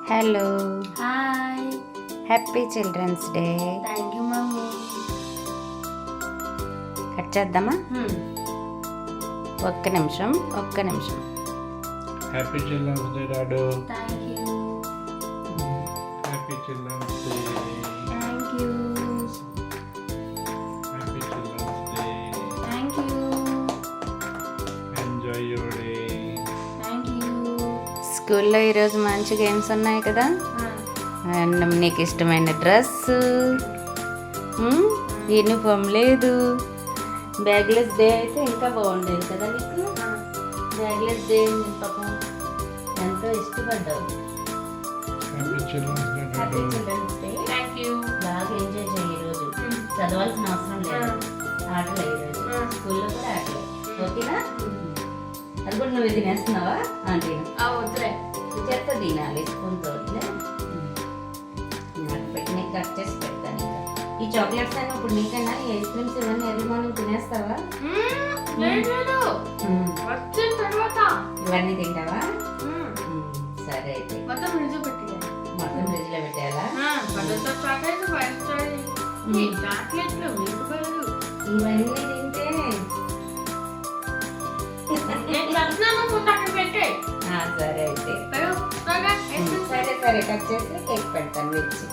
Hello, hi. Happy children's day. Thank you mummy. Cut చేద్దామా? ఒక్క నిమిషం. Happy children's day dad. Thank you. Happy children's day. Thank you. Happy children's day. Thank you. Enjoy your day. Thank you. స్కూల్లో ఈరోజు మంచి games ఉన్నాయి కదా. And నీకు ఇష్టమైన డ్రెస్, యూనిఫామ్ లేదు. బ్యాగ్లెస్ డే అయితే ఇంకా బాగుండేది కదా నీకు. బ్యాగ్లెస్ డే పాపం ఎంతో ఇష్టపడ్డావు. Happy children's day happy dad. Children's day. Thank you. బాగా ఎంజాయ్ చేయి ఈరోజు. చదవాల్సిన అవసరం లేదు. ఆటలు ఈరోజు స్కూల్లో కూడా ఆటలు. ఓకేనా? అది కూడా నువ్వు తినేస్తున్నావా ఆంటీ? వద్దులే. చెత్త తినాలి స్పూన్తో. నాకు పెట్టి నీకు కట్ చేసి పెడతాను. ఇంకా ఈ చాక్లెట్స్ అయినా ఇప్పుడు నీకైనా ఈ ఐస్ క్రీమ్స్ ఇవన్నీ ఎర్లీ మార్నింగ్ తినేస్తావా? లేదు, వచ్చిన తర్వాత ఇవన్నీ తింటావా? సరే అయితే మొత్తం ఫ్రిడ్జ్ పెట్టి మొత్తం ఫ్రిడ్జ్ లో పెట్టాలా? పళ్ళతో చాక్లెట్ ఫైవ్ స్టార్ చాక్లెట్లు మీకు బదులు ఇవన్నీ తింటే నేను చెప్తున్నాను, ముందు అక్కడ పెట్టే. సరే అయితే త్వరగా సరే కట్ చేసి కేక్ పెడతాను వచ్చి.